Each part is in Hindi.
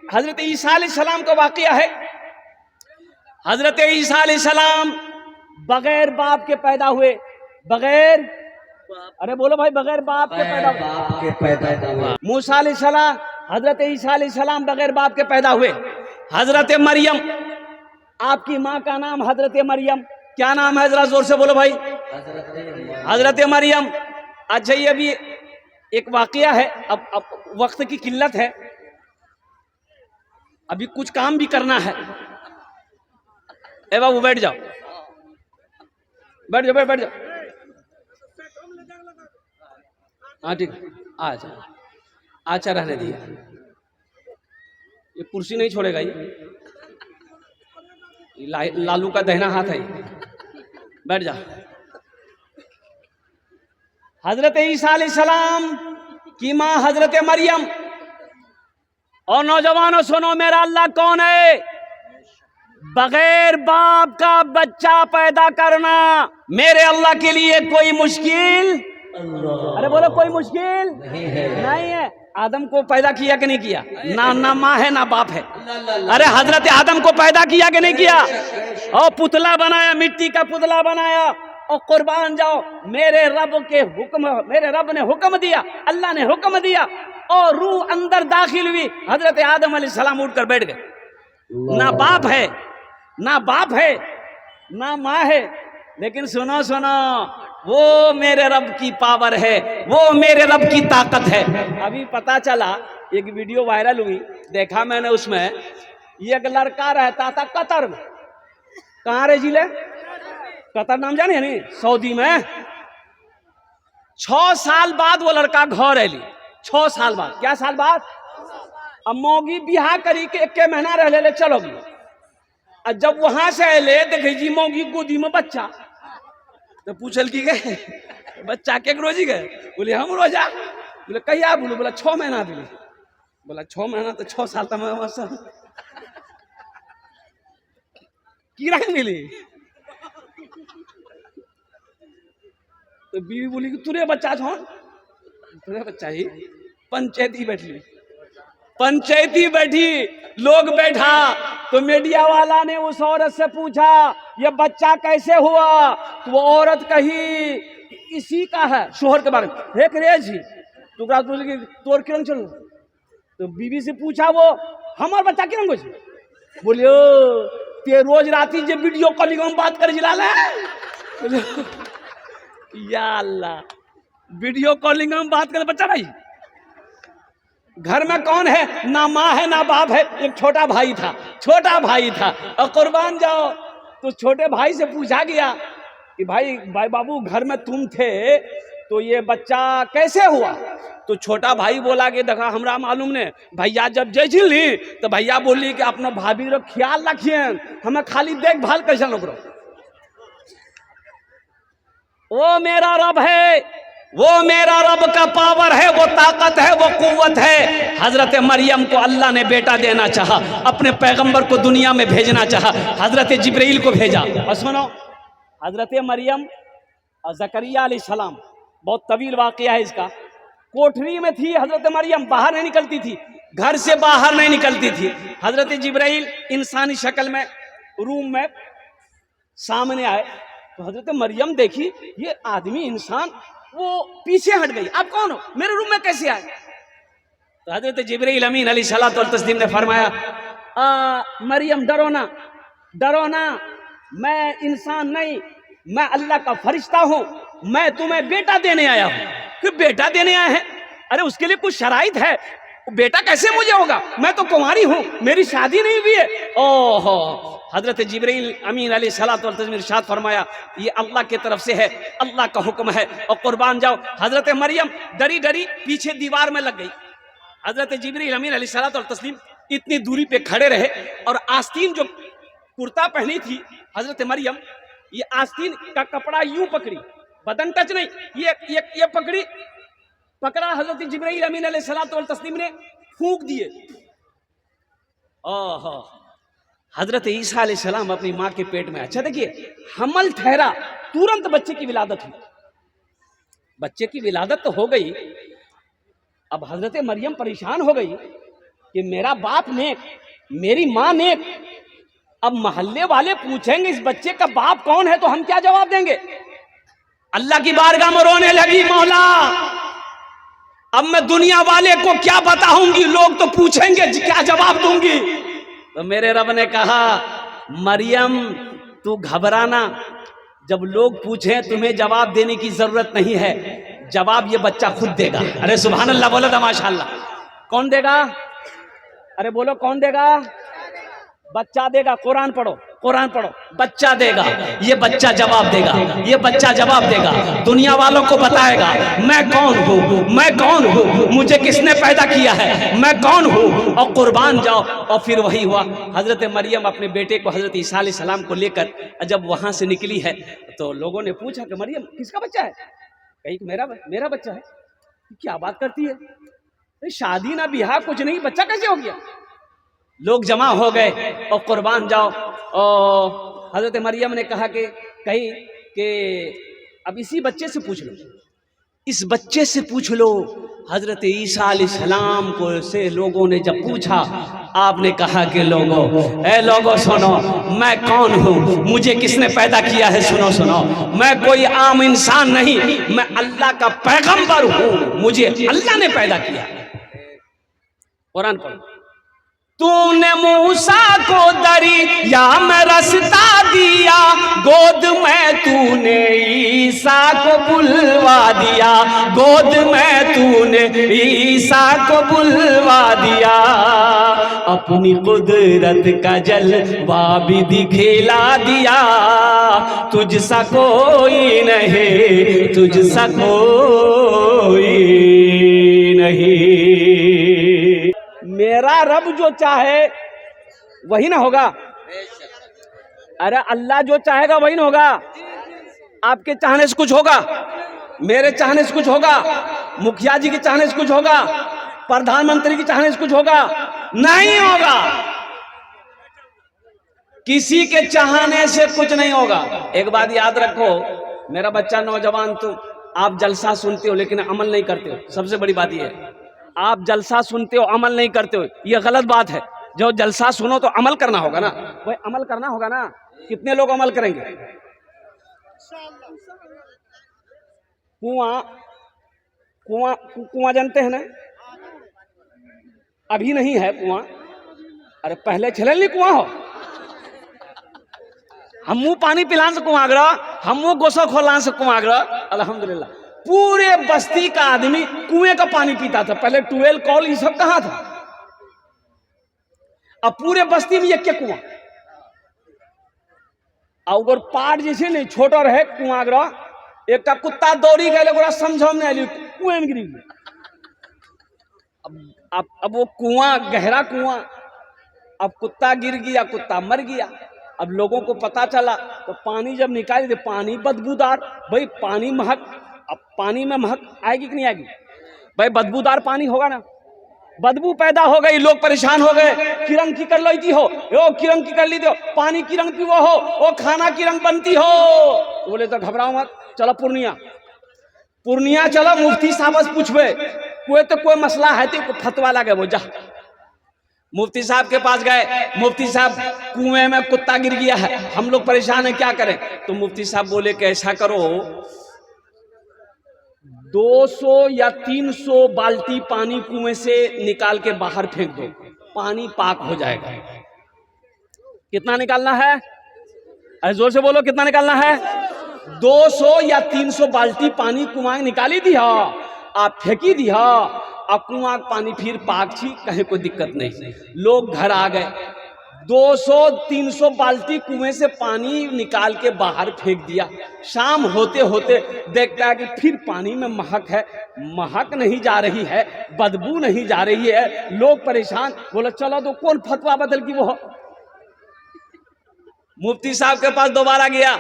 हजरत ईसा अलैहिस्सलाम का वाक़या है। हजरत ईसा अलैहिस्सलाम बगैर बाप के पैदा हुए, बगैर, अरे बोलो भाई, बगैर बाप के पैदा हुए। मूसा अलैहिस्सलाम, हजरत ईसा अलैहिस्सलाम बगैर बाप के पैदा हुए। हजरत मरियम, आपकी माँ का नाम हजरत मरियम, क्या नाम है, जरा जोर से बोलो भाई, हजरत मरियम। अच्छा, ये अभी एक वाकया है, अब वक्त की किल्लत है, अभी कुछ काम भी करना है। ए बाबू बैठ जाओ, बैठ जाओ, बैठ जाओ। हाँ ठीक, अच्छा अच्छा, रहने दिया, ये कुर्सी नहीं छोड़ेगा, ये लालू का दहना हाथ है। बैठ जा। हजरत ईसा अलैहिस्सलाम की माँ हजरत मरियम। और नौजवानों सुनो, मेरा अल्लाह कौन है? बगैर बाप का बच्चा पैदा करना मेरे अल्लाह के लिए कोई मुश्किल, अरे बोलो, कोई मुश्किल नहीं है। आदम को पैदा किया कि नहीं किया? ना माँ है ना बाप है। अरे हजरत आदम को पैदा किया कि नहीं किया? और पुतला बनाया, मिट्टी का पुतला बनाया, और कुर्बान जाओ, मेरे रब के हुक्म, मेरे रब ने हुक्म दिया, अल्लाह ने हुक्म दिया, और रूह अंदर दाखिल हुई, हजरत आदम अलैहिस्सलाम उठकर बैठ गए। ना बाप है, ना बाप है, ना माँ है। लेकिन सुनो सुनो, वो मेरे रब की पावर है, वो मेरे रब की ताकत है। अभी पता चला, एक वीडियो वायरल हुई, देखा मैंने, उसमें एक लड़का रहता था कतर में। कहाँ रे जिले? कतर नाम जाने नहीं, सऊदी में। 6 साल बाद वो लड़का घर एली, 6 साल बाद। क्या साल बाद? अब मौगी बिहार करी के 1 महीना रह ले चलोगी। और जब वहां से अले, देखे जी मौगी गोदी में बच्चा, तो पूछल की गए बच्चा के रोजी गए? बोले हम रोजा। बोले कहिया? बोला 6 महीना दिले। बोला 6 महीना तो 6 साल तक की रंग मिली। तो बीवी बोली कि तुरे बच्चा छो, तुरे बच्चा ही। पंचायती बैठी, पंचायती बैठी, लोग बैठा, तो मीडिया वाला ने उस औरत से पूछा ये बच्चा कैसे हुआ? तो वो औरत कही इसी का है, शोहर के बारे में। एक रेज ही तोर किरण चलो। तो बीवी से पूछा वो, हमार बच्चा किरण को? बोले ते रोज राती जे वीडियो कॉलिंग में बात कर जिला ले। या अल्लाह, वीडियो कॉलिंग में बात कर बच्चा भाई। घर में कौन है? ना माँ है ना बाप है, एक छोटा भाई था, छोटा भाई था। और कुर्बान जाओ, तो छोटे भाई से पूछा गया कि भाई बाबू घर में तुम थे तो ये बच्चा कैसे हुआ? तो छोटा भाई बोला कि देखा हमरा मालूम ने, भैया जब जैसी तो भैया बोली कि अपना भाभी रो ख्याल रखिए, हमें खाली देखभाल कैसे लोग। वो मेरा रब है, वो मेरा रब का पावर है, वो ताकत है, वो कुव्वत है। हजरत मरियम को अल्लाह ने बेटा देना चाहा, अपने पैगंबर को दुनिया में भेजना चाहा, हजरत जिब्रील को भेजा। और सुनो, हजरत मरियम और ज़करिया अलैहिस्सलाम, बहुत तवील वाक़या है इसका। कोठरी में थी हजरत मरियम, बाहर नहीं निकलती थी, घर से बाहर नहीं निकलती थी। हजरत जिब्रील इंसानी शक्ल में रूम में सामने आए, तो हजरत मरियम देखी ये आदमी इंसान, वो पीछे हट गई। आप कौन हो? मेरे रूम में कैसे आए? तो हजरत जिब्रील अमीन अलैहिस्सलातु व तस्लीम ने फरमाया, मरियम डरो ना, डरो ना, मैं इंसान नहीं, मैं अल्लाह का फरिश्ता हूं, मैं तुम्हें बेटा देने आया हूं। कि बेटा देने आए हैं? अरे उसके लिए कुछ शराइत है, बेटा कैसे मुझे होगा? मैं तो कुंवारी हूं, मेरी शादी नहीं हुई है। ओहो, हजरत जिब्रील अमीन अलैहिस्सलातु व तस्लीम ने इरशाद फरमाया, ये अल्लाह की तरफ से है, अल्लाह का हुक्म है। और कुर्बान जाओ, हजरत मरियम डरी डरी पीछे दीवार में लग गई। हजरत जिब्रील अमीन अलैहिस्सलातु व तस्लीम इतनी दूरी पे खड़े रहे, और आस्तीन जो कुर्ता पहनी थी हजरत मरियम, ये आस्तीन का कपड़ा यूं पकड़ी, बदन टच नहीं, ये पकड़ी, पकड़ा हजरत जिब्रील अमीन अलैहिस्सलातु व तस्लीम ने फूंक दिए। ओहो, हजरत ईसा अलैहिस्सलाम अपनी माँ के पेट में। अच्छा देखिए, हमल ठहरा, तुरंत बच्चे की विलादत हुई। बच्चे की विलादत तो हो गई, अब हजरत मरियम परेशान हो गई कि मेरा बाप नेक, मेरी माँ नेक। अब मोहल्ले वाले पूछेंगे इस बच्चे का बाप कौन है, तो हम क्या जवाब देंगे? अल्लाह की बारगाह में रोने लगी, मौला अब मैं दुनिया वाले को क्या बताऊंगी, लोग तो पूछेंगे क्या जवाब दूंगी। तो मेरे रब ने कहा, मरियम तू घबराना, जब लोग पूछें तुम्हें जवाब देने की जरूरत नहीं है, जवाब ये बच्चा खुद देगा। अरे सुभान अल्लाह बोलो तो माशाअल्लाह। कौन देगा? अरे बोलो कौन देगा? बच्चा देगा। कुरान पढ़ो, कुरान पढ़ो, बच्चा देगा। ये बच्चा जवाब देगा, ये बच्चा जवाब देगा, दुनिया वालों को बताएगा मैं कौन हूँ, मैं कौन हूँ, मुझे किसने पैदा किया है, मैं कौन हूँ। और कुर्बान जाओ। और फिर वही हुआ, हजरत मरियम अपने बेटे को हजरत ईसा अलैहिस्सलाम को लेकर जब वहां से निकली है तो लोगों ने पूछा कि मरियम किसका बच्चा है? कही मेरा बच्चा है। क्या बात करती है, शादी ना बिहार कुछ नहीं, बच्चा कैसे हो गया? लोग जमा हो गए और कुर्बान जाओ। और हजरत मरियम ने कहा कि अब इसी बच्चे से पूछ लो, इस बच्चे से पूछ लो। हजरत ईसा अलैहिस्सलाम को से लोगों ने जब पूछा, आपने कहा कि लोगों सुनो, मैं कौन हूँ, मुझे किसने पैदा किया है, सुनो सुनो, मैं कोई आम इंसान नहीं, मैं अल्लाह का पैगंबर हूँ, मुझे अल्लाह ने पैदा किया। कुरान पढ़ो। तूने मूसा को दरिया में रास्ता दिया, गोद में तूने ईसा को बुलवा दिया, गोद में तूने ईसा को बुलवा दिया, अपनी कुदरत का जलवा भी दिखला दिया, तुझसा कोई नहीं, तुझसा कोई नहीं। मेरा रब जो चाहे वही ना होगा। अरे अल्लाह जो चाहेगा वही ना होगा। आपके चाहने से कुछ होगा, मेरे चाहने से कुछ होगा, मुखिया जी के चाहने से कुछ होगा, प्रधानमंत्री के चाहने से कुछ होगा? नहीं होगा। किसी के चाहने से कुछ नहीं होगा। एक बात याद रखो, मेरा बच्चा नौजवान, तुम आप जलसा सुनते हो लेकिन अमल नहीं करते हो। सबसे बड़ी बात यह है, आप जलसा सुनते हो अमल नहीं करते हो, ये गलत बात है। जो जलसा सुनो तो अमल करना होगा ना, भाई अमल करना होगा ना। कितने लोग अमल करेंगे? कुआं कुआं कुआं जानते हैं ना? अभी नहीं है कुआं, अरे पहले छलल नहीं कुआं हो। हमू पानी पिलान से कुआंगरा, हमू गोसो खोलान से कुआंगरा। अल्हम्दुलिल्लाह पूरे बस्ती का आदमी कुएं का पानी पीता था। पहले ट्यूबवेल कॉल ये सब कहां था? अब पूरे बस्ती में एक के कुआं। अगर पार जैसे नहीं छोटा रहे कुआंगरा, एक कुत्ता दौड़ी गए, समझो नहीं आई, कुएं में गिरी। अब वो कुआं गहरा कुआं, अब कुत्ता गिर गया, कुत्ता मर गया। अब लोगों को पता चला तो पानी जब निकाली तो पानी बदबूदार। भाई पानी महक, अब पानी में महक आएगी कि नहीं आएगी? भाई बदबूदार पानी होगा ना, बदबू पैदा हो गई, लोग परेशान हो गए। किरण की कर ली हो, यो किरण की कर ली दो, पानी की रंग पीवो हो, वो खाना की रंग बनती हो। तो बोले तो घबराओ मत, चलो पूर्णिया चलो, मुफ्ती साहब से पूछबे, कोई मसला है तो फतवा लगे वो जा। मुफ्ती साहब के पास गए, मुफ्ती साहब कुएं में कुत्ता गिर गया है, हम लोग परेशान हैं, क्या करें? तो मुफ्ती साहब बोले कि ऐसा करो, 200 या 300 बाल्टी पानी कुएं से निकाल के बाहर फेंक दो, पानी पाक हो जाएगा। कितना निकालना है? अरे जोर से बोलो, कितना निकालना है? 200 या 300 बाल्टी पानी कुआं निकाली दी, आप फेंकी दी, अब कुआं पानी फिर पाक छी, कहीं कोई दिक्कत नहीं। लोग घर आ गए, 200-300 बाल्टी कुएं से पानी निकाल के बाहर फेंक दिया। शाम होते होते देखता है कि फिर पानी में महक है, महक नहीं जा रही है, बदबू नहीं जा रही है। लोग परेशान, बोले चलो तो कौन फतवा बदल की वो। मुफ्ती साहब के पास दोबारा गया,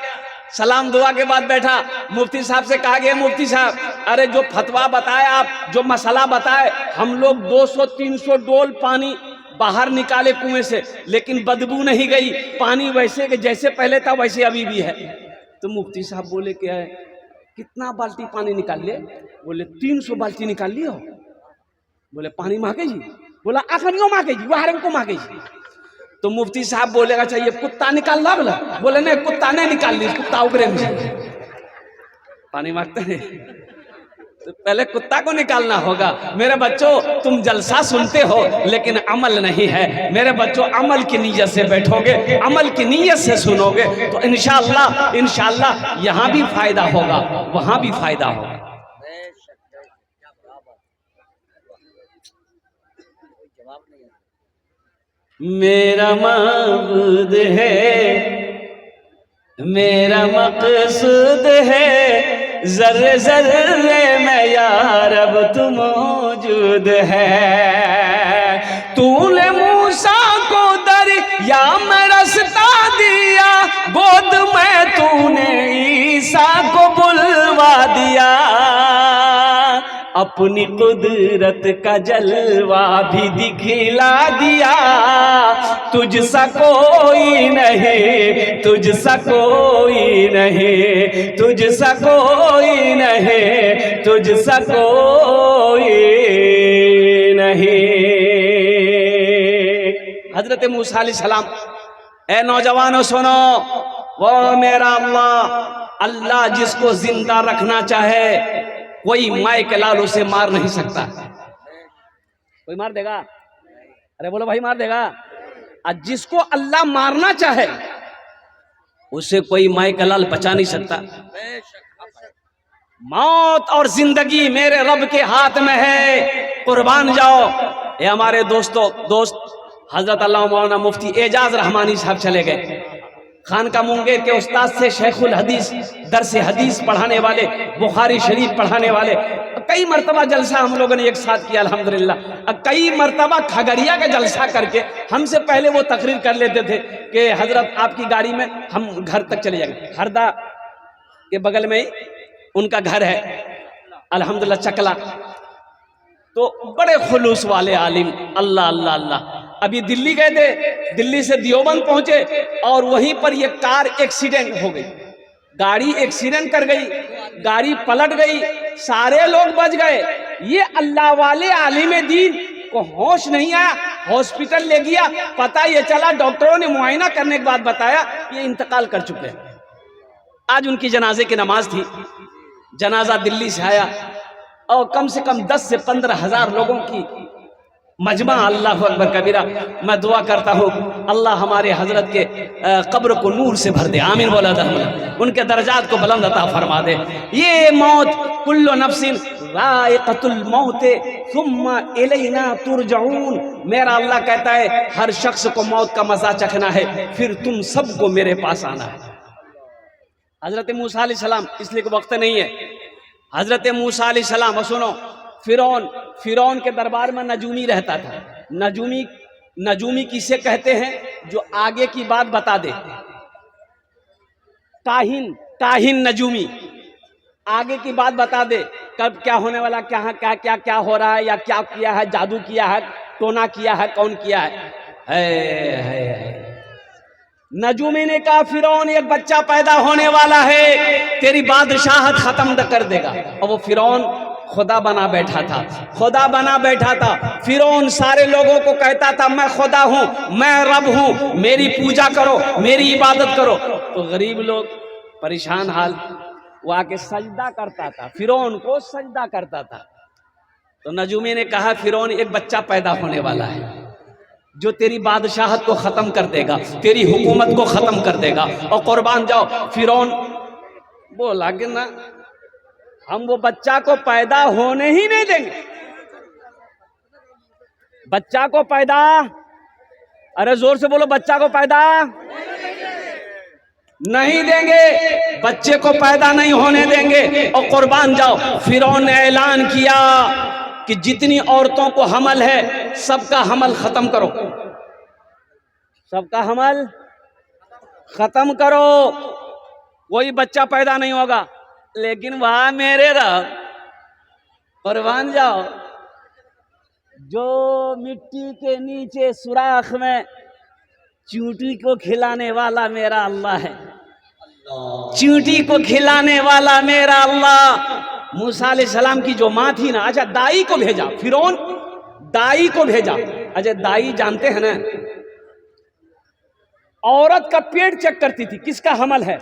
सलाम दुआ के बाद बैठा। मुफ्ती साहब से कहा गया, मुफ्ती साहब अरे जो फतवा बताए आप, जो मसला बताए, हम लोग 200-300 डोल पानी बाहर निकाले कुएं से, लेकिन बदबू नहीं गई, पानी वैसे के जैसे पहले था वैसे अभी भी है। तो मुफ्ती साहब बोले क्या है, कितना बाल्टी पानी निकाल लिए? बोले 300 बाल्टी निकाल लियो। बोले पानी महके जी? बोला आखनियों मांगे जी वहां को मांगे जी। तो मुफ्ती साहब बोलेगा चाहिए कुत्ता निकाल ला बोला, बोले नहीं कुत्ता नहीं निकाल ली, कुत्ता उगरे में पानी मांगते हैं तो पहले कुत्ता को निकालना होगा। मेरे बच्चों तुम जलसा सुनते हो लेकिन अमल नहीं है। मेरे बच्चों अमल की नीयत से बैठोगे, अमल की नीयत से सुनोगे तो इंशाअल्लाह इंशाअल्लाह यहाँ भी फायदा होगा, वहां भी फायदा होगा। मेरा माबूद है, मेरा मकसूद है, जर्रे जर्रे में या रब तू मौजूद है। तूने मूसा को दरिया में रास्ता दिया, गोद में तूने ईसा को बुलवा दिया। अपनी कुदरत का जलवा भी दिखला दिया। तुझसा कोई नहीं, तुझसा कोई नहीं, तुझसा कोई नहीं, तुझसा कोई नहीं। हजरत मूसा अलैहिस्सलाम, ए नौजवानों सुनो, वो मेरा अल्लाह, अल्लाह जिसको जिंदा रखना चाहे कोई माए के लाल उसे मार नहीं सकता। कोई मार देगा? अरे बोलो भाई मार देगा? और जिसको अल्लाह मारना चाहे उसे कोई माए का लाल बचा नहीं सकता। मौत और जिंदगी मेरे रब के हाथ में है, कुर्बान जाओ। ये हमारे दोस्त हजरत अल्लामा मौलाना मुफ्ती एजाज रहमानी साहब चले गए। खानका मुंगेर के उस्ताद से शेखुल हदीस, दरस हदीस पढ़ाने वाले, बुखारी शरीफ पढ़ाने वाले। कई मरतबा जलसा हम लोगों ने एक साथ किया अल्हम्दुलिल्लाह। कई मरतबा खगड़िया का जलसा करके हमसे पहले वो तकरीर कर लेते थे कि हजरत आपकी गाड़ी में हम घर तक चले जाएंगे। हरदा के बगल में ही उनका घर है अल्हम्दुलिल्लाह, चकला। तो बड़े खुलूस वाले आलिम, अल्लाह अल्लाह अल्लाह। अभी दिल्ली गए थे, दिल्ली से दियोबंद पहुंचे और वहीं पर ये कार एक्सीडेंट हो गई, गाड़ी एक्सीडेंट कर गई, गाड़ी पलट गई, सारे लोग बच गए। ये अल्लाह वाले आलिम दीन को होश नहीं आया, हॉस्पिटल ले गया, पता ये चला डॉक्टरों ने मुआयना करने के बाद बताया ये इंतकाल कर चुके हैं। आज उनकी जनाजे की नमाज थी, जनाजा दिल्ली से आया और कम से कम 10 से 15 हजार लोगों की मजमा। अल्लाह अकबर कबीरा। मैं दुआ करता हूँ अल्लाह हमारे हजरत के कब्र को नूर से भर दे, आमीन बोला था, उनके दर्जात को बुलंद अता फरमा दे। ये मौत कुल्लु नफ्सिन ज़ाइक़तुल मौत सुम्मा इलैना तुरजऊन। मेरा अल्लाह कहता है हर शख्स को मौत का मजा चखना है, फिर तुम सबको मेरे पास आना है। हजरत मूसा अलैहिस्सलाम, इसलिए कोई वक्त नहीं है, हजरत मूसा अलैहिस्सलाम सुनो, फिरौन के दरबार में नजूमी रहता था। नजूमी किसे कहते हैं? जो आगे की बात बता दे। काहिन नजूमी, आगे की बात बता दे, कब क्या होने वाला, क्या क्या क्या क्या हो रहा है, या क्या किया है, जादू किया है, टोना किया है, कौन किया है। नजूमी ने कहा फिरौन एक बच्चा पैदा होने वाला है, तेरी बादशाहत खत्म कर देगा। और वो फिरौन खुदा बना बैठा था, खुदा बना बैठा था। फिरौन सारे लोगों को कहता था मैं खुदा हूं, मैं रब हूं, मेरी पूजा करो, मेरी इबादत करो। तो गरीब लोग परेशान हाल, वो आके सजदा करता था, फिरौन को सजदा करता था। तो नजूमी ने कहा फिरौन एक बच्चा पैदा होने वाला है जो तेरी बादशाहत को खत्म कर देगा, तेरी हुकूमत को खत्म कर देगा, और कुर्बान जाओ। फिरौन बोला कि ना, हम वो बच्चा को पैदा होने ही नहीं देंगे। बच्चा को पैदा, अरे जोर से बोलो, बच्चा को पैदा नहीं देंगे, बच्चे को पैदा नहीं होने देंगे। और कुर्बान जाओ, फिरौन ने ऐलान किया कि जितनी औरतों को हमल है सबका हमल खत्म करो, सबका हमल खत्म करो, कोई बच्चा पैदा नहीं होगा। लेकिन वहां मेरे रब, कुर्बान जाओ, जो मिट्टी के नीचे सुराख में चींटी को खिलाने वाला मेरा अल्लाह है, चींटी को खिलाने वाला मेरा अल्लाह। मूसा अलैहिस्सलाम की जो माँ थी ना, अच्छा दाई को भेजा, फिरौन दाई को भेजा। अजय दाई जानते हैं ना, औरत का पेट चेक करती थी किसका हमल है,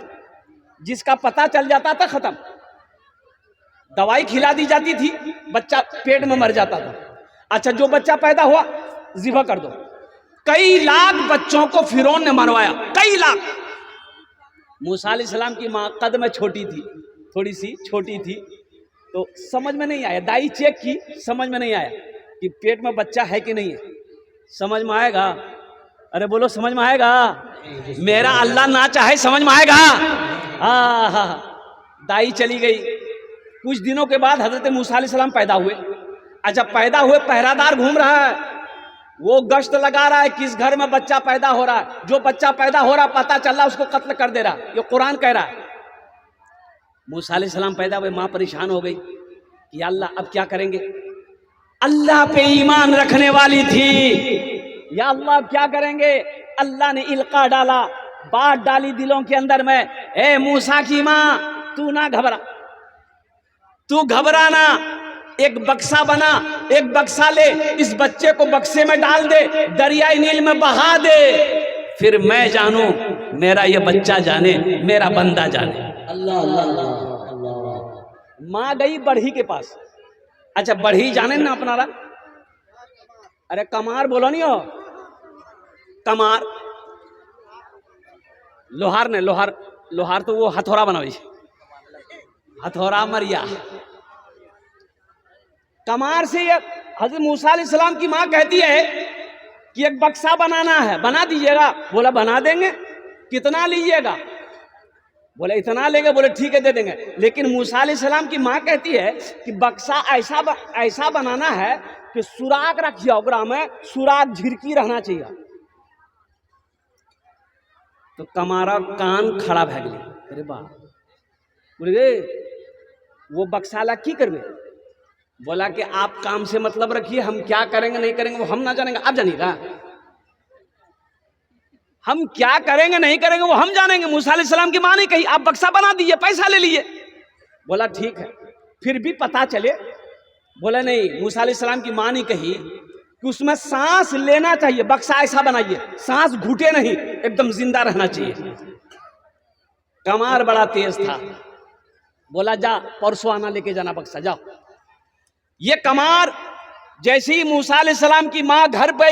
जिसका पता चल जाता था खत्म, दवाई खिला दी जाती थी, बच्चा पेट में मर जाता था। अच्छा, जो बच्चा पैदा हुआ ज़िबा कर दो। कई लाख बच्चों को फिरौन ने मरवाया, कई लाख। मूसा अलैहिस्सलाम की माँ कद में छोटी थी, थोड़ी सी छोटी थी, तो समझ में नहीं आया, दाई चेक की, समझ में नहीं आया कि पेट में बच्चा है कि नहीं है। समझ में आएगा? अरे बोलो समझ में आएगा? मेरा अल्लाह ना चाहे समझ में आएगा? दाई चली गई। कुछ दिनों के बाद हजरत मूसा अलैहिस्सलाम पैदा हुए। अच्छा, पैदा हुए, पहरादार घूम रहा है, वो गश्त लगा रहा है किस घर में बच्चा पैदा हो रहा है। जो बच्चा पैदा हो रहा पता चल रहा उसको कत्ल कर दे रहा, ये कुरान कह रहा है। मूसा अलैहिस्सलाम पैदा हुए, माँ परेशान हो गई कि अल्लाह अब क्या करेंगे। अल्लाह पे ईमान रखने वाली थी, या अल्लाह अब क्या करेंगे। अल्लाह ने इल्का डाला, बात डाली दिलों के अंदर में, ए मूसा की माँ तू ना घबरा, तू घबराना, एक बक्सा बना, एक बक्सा ले, इस बच्चे को बक्से में डाल दे, दरियाई नील में बहा दे, फिर मैं जानू, मेरा ये बच्चा जाने, मेरा बंदा जाने। अल्लाह अल्लाह अल्लाह। माँ गई बढ़ी के पास। अच्छा, बढ़ी जाने ना अपनारा, अरे कमार बोलो नहीं हो, कमार लोहार ने, लोहार, लोहार तो वो हथौड़ा बनावी, हथौड़ा मरिया। कमार से ये हज़रत मूसा अलैहिस्सलाम की माँ कहती है कि एक बक्सा बनाना है, बना दीजिएगा। बोला बना देंगे, कितना लीजिएगा। बोले इतना लेंगे। बोले ठीक है दे देंगे। लेकिन मूसा अलैहिस्सलाम की माँ कहती है कि बक्सा ऐसा बनाना है कि सुराग रखिए, ओकरा में सुराग झिरकी रहना चाहिए। तो कमारा कान खड़ा भै गए, अरे बा, बोले वो बक्सा ला की करबे। बोला कि आप काम से मतलब रखिए, हम क्या करेंगे नहीं करेंगे वो हम ना जानेंगे, आप जानिएगा। हम क्या करेंगे नहीं करेंगे वो हम जानेंगे। मूसा अलैहिस्सलाम की माँ ने कही आप बक्सा बना दीजिए, पैसा ले लीजिए। बोला ठीक है, फिर भी पता चले। बोला नहीं, मूसा अलैहिस्सलाम की माँ ने कही कि उसमें सांस लेना चाहिए, बक्सा ऐसा बनाइए सांस घुटे नहीं, एकदम जिंदा रहना चाहिए। कमार बड़ा तेज था, बोला जा परसों आना लेके जाना बक्सा, जाओ। ये कमार जैसे ही मूसा अलैहिस्सलाम की माँ घर पे,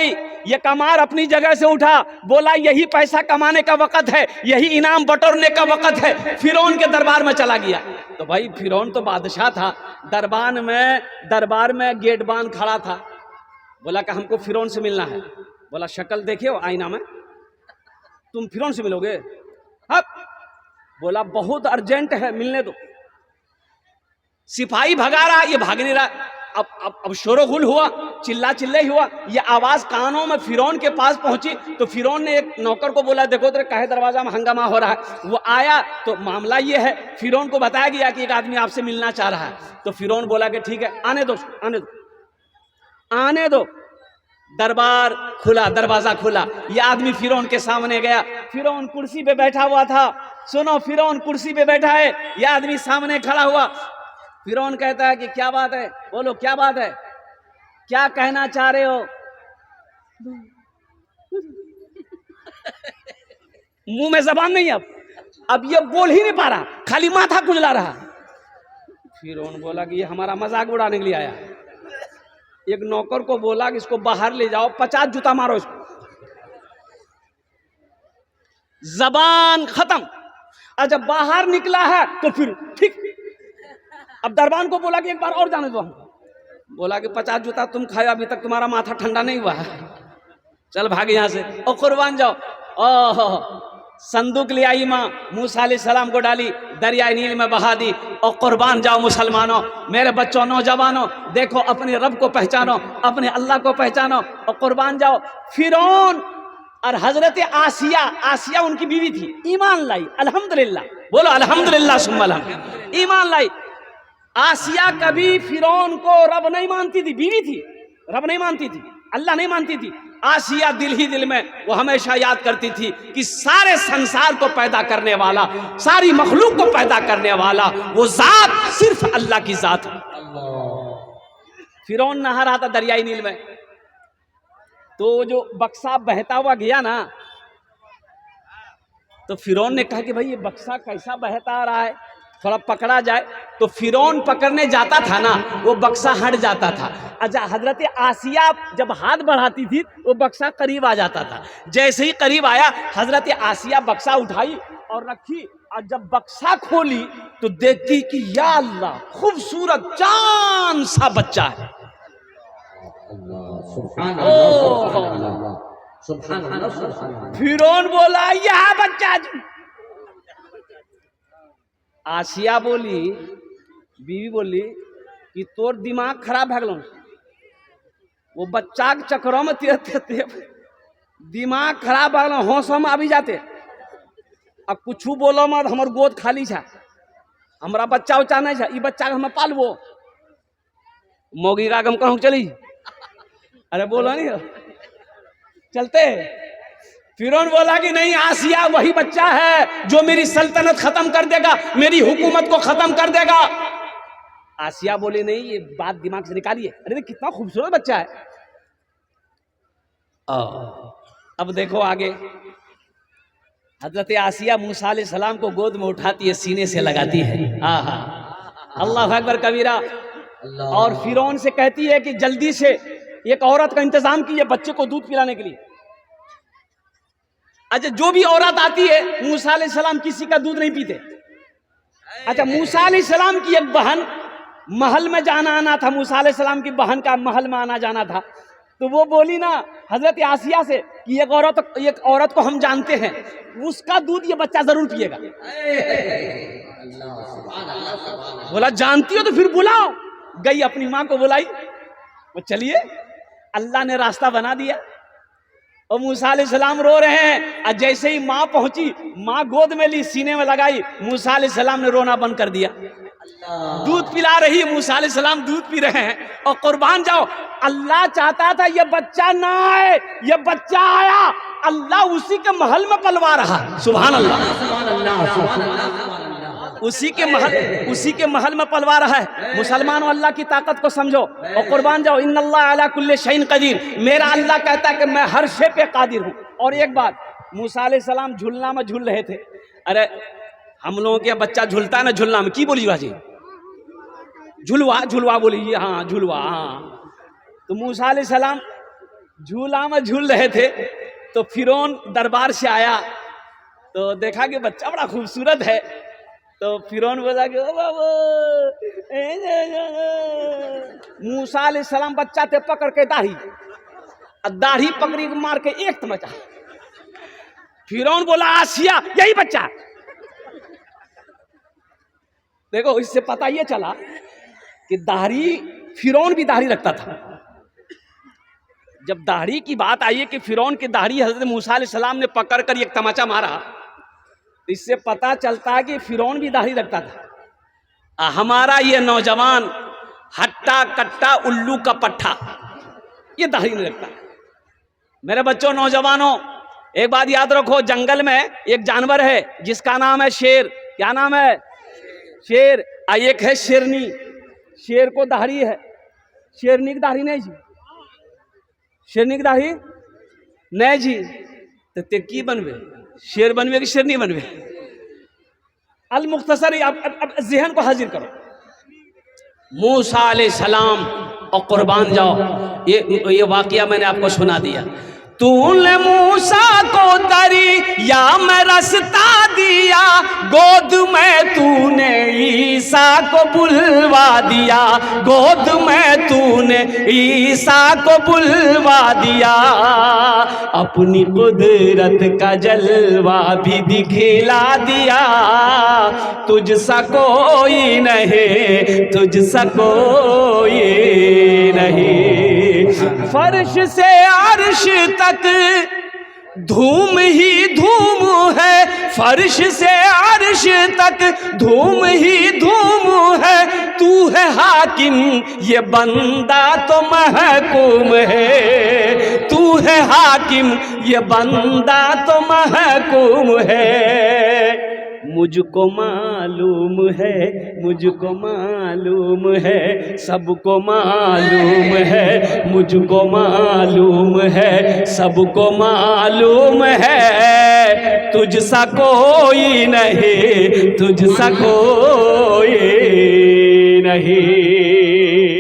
ये कमार अपनी जगह से उठा, बोला यही पैसा कमाने का वक्त है, यही इनाम बटोरने का वक्त है। फिरौन के दरबार में चला गया। तो भाई फिरौन तो बादशाह था, दरबार में गेटबान खड़ा था। बोला कि हमको फिरौन से मिलना है। बोला शक्ल देखे हो आईना में, तुम फिरौन से मिलोगे? अब बोला बहुत अर्जेंट है, मिलने दो। सिपाही भगा रहा, ये भाग नहीं रहा। अब शोरगुल हुआ, चिल्ला चिल्लाई हुआ, ये आवाज कानों में फिरौन के पास पहुंची। तो फिरौन ने एक नौकर को बोला देखो तेरे काहे दरवाजा में हंगामा हो रहा है। वो आया तो मामला ये है, फिरौन को बताया गया कि एक आदमी आपसे मिलना चाह रहा है। तो फिरौन बोला कि ठीक है आने दो, आने दो, आने दो। दरबार खुला, दरवाजा खुला, ये आदमी फिरौन के सामने गया। फिरौन कुर्सी पे बैठा हुआ था। सुनो, फिरौन कुर्सी पे बैठा है, यह आदमी सामने खड़ा हुआ। फिरौन कहता है कि क्या बात है, बोलो क्या बात है, क्या कहना चाह रहे हो। मुंह में जबान नहीं, अब ये बोल ही नहीं पा रहा, खाली माथा खुजला रहा। फिरौन बोला कि ये हमारा मजाक उड़ाने के लिए आया। एक नौकर को बोला कि इसको बाहर ले जाओ, 50 जूता मारो इसको। जबान खत्म। अच्छा बाहर निकला है तो फिर ठीक। अब दरबान को बोला कि एक बार और जाने दो। बोला कि 50 जूता तुम खाए, अभी तक तुम्हारा माथा ठंडा नहीं हुआ है, चल भाग यहां से। और कुर्बान जाओ। ओह, संदूक ले आई माँ, मूसा अलैहिस्सलाम को डाली, दरिया नील में बहा दी। और कुर्बान जाओ मुसलमानों, मेरे बच्चों, नौजवानों, देखो अपने रब को पहचानो, अपने अल्लाह को पहचानो और कुर्बान जाओ। फिरौन और हजरत आसिया उनकी बीवी थी, ईमान लाई, अल्हम्दुलिल्लाह, बोलो अल्हम्दुलिल्लाह सुम्मा अल्हम्द, ईमान लाई। आसिया कभी फिरौन को रब नहीं मानती थी, बीवी थी, रब नहीं मानती थी, अल्लाह नहीं मानती थी। आसिया दिल ही दिल में वो हमेशा याद करती थी कि सारे संसार को पैदा करने वाला, सारी मखलूक को पैदा करने वाला वो जात सिर्फ अल्लाह की जात है। फिरौन नहा रहा था दरियाई नील में, तो जो बक्सा बहता हुआ गया ना, तो फिरौन ने कहा कि भाई ये बक्सा कैसा बहता आ रहा है, थोड़ा पकड़ा जाए। तो फिरौन पकड़ने जाता था ना, वो बक्सा हट जाता था। अच्छा, हजरत आसिया जब हाथ बढ़ाती थी वो बक्सा करीब आ जाता था। जैसे ही करीब आया, हजरत आसिया बक्सा उठाई और रखी, और जब बक्सा खोली तो देखती कि या अल्लाह, खूबसूरत चांद सा बच्चा है। फिरौन बोला यह बच्चा। आसिया बोली, बीवी बोली कि तोर दिमाग खराब है गलो, वो बच्चा के चक्रों में तेरे दिमाग खराब है गलो, होश हम आ भी जाते। अब कुछ बोलो मत, हमार गोद खाली छा, हमारा बच्चा उच्चा नहीं छा, ये बच्चा के हम पालबो। मोगी का हम कहूँ चली, अरे बोलो नहीं चलते। फिरौन बोला कि नहीं, आसिया वही बच्चा है जो मेरी सल्तनत खत्म कर देगा, मेरी हुकूमत को खत्म कर देगा। आसिया बोले नहीं, ये बात दिमाग से निकालिए। अरे कितना खूबसूरत बच्चा है। अब देखो आगे, हजरत आसिया मूसा अलैहिस्सलाम को गोद में उठाती है, सीने से लगाती है। आहा, अल्लाह अकबर कबीरा। और फिरौन से कहती है कि जल्दी से एक औरत का इंतजाम कीजिए बच्चे को दूध पिलाने के लिए। अच्छा, जो भी औरत आती है, मूसा अलैहिस्सलाम किसी का दूध नहीं पीते। अच्छा, मूसा अलैहिस्सलाम की एक बहन, महल में जाना आना था, मूसा अलैहिस्सलाम की बहन का महल में आना जाना था। तो वो बोली ना हजरत आसिया से कि एक औरत को हम जानते हैं, उसका दूध ये बच्चा जरूर पिएगा। बोला जानती हो तो फिर बुलाओ। गई अपनी माँ को बुलाई, वो चलिए, अल्लाह ने रास्ता बना दिया। और मूसा अलैहिस्सलाम रो रहे हैं, और जैसे ही माँ पहुंची, माँ गोद में ली, सीने में लगाई, मूसा अलैहिस्सलाम ने रोना बंद कर दिया। दूध पिला रही, मूसा अलैहिस्सलाम दूध पी रहे हैं। और कुर्बान जाओ, अल्लाह चाहता था ये बच्चा ना आए, ये बच्चा आया, अल्लाह उसी के महल में पलवा रहा। सुभान अल्लाह, उसी के महल में पलवा रहा है। मुसलमानों, अल्लाह की ताकत को समझो और कुर्बान जाओ। इन्नल्लाह अला कुल्ली शैइन कदीर, मेरा अल्लाह कहता है कि मैं हर शे पे कादिर हूँ। और एक बात, मूसा अलैहिस्सलाम झूलना में झूल रहे थे। अरे हम लोगों के बच्चा झूलता है ना, झूलना में की बोली बाजी, झुलवा बोली, हाँ झुलवा, हाँ। तो मूसा अलैहिस्सलाम झूला में झूल रहे थे, तो फिरौन दरबार से आया, तो देखा कि बच्चा बड़ा खूबसूरत है। तो फिरौन बोला कि मूसा अलैहिस्सलाम बच्चा थे पकड़ के दाढ़ी पकड़ी मार के एक तमचा। फिरौन बोला आसिया यही बच्चा। देखो, इससे पता ये चला कि दाढ़ी, फिरौन भी दाढ़ी रखता था। जब दाढ़ी की बात आई है कि फिरौन की दाढ़ी हजरत मूसा अलैहिस्सलाम ने पकड़ कर एक तमाचा मारा, इससे पता चलता है कि फिरौन भी दाढ़ी रखता था। हमारा ये नौजवान हट्टा कट्टा उल्लू का पट्टा, ये दाढ़ी नहीं रखता। मेरे बच्चों, नौजवानों, एक बात याद रखो, जंगल में एक जानवर है जिसका नाम है शेर। क्या नाम है? शेर। एक है शेरनी। शेर को दाढ़ी है, शेरनी की दाढ़ी नहीं जी, शेरनी की दाढ़ी नहीं जी। तो ते की बनवे, शेर बनवे कि शेरनी बनवे? अल मुख्तसर, अब ज़हन को हाजिर करो। मूसा अलैहिस्सलाम और कुर्बान जाओ, ये वाकया मैंने आपको सुना दिया। तूने मूसा को दरिया में रास्ता दिया, गोद में तूने ईसा को बुलवा दिया, गोद में तूने ईसा को बुलवा दिया। अपनी कुदरत का जलवा भी दिखला दिया, तुझसा कोई नहीं, तुझसा कोई नहीं। फर्श से अर्श तक धूम ही धूम है, फर्श से अर्श तक धूम ही धूम है। तू है हाकिम, ये बंदा तो महकूम है, तू है हाकिम, ये बंदा तो महकूम है। मुझको मार मालूम है, मुझको मालूम है, सबको मालूम है, मुझको मालूम है, सबको मालूम है, तुझसा कोई नहीं, तुझसा कोई नहीं।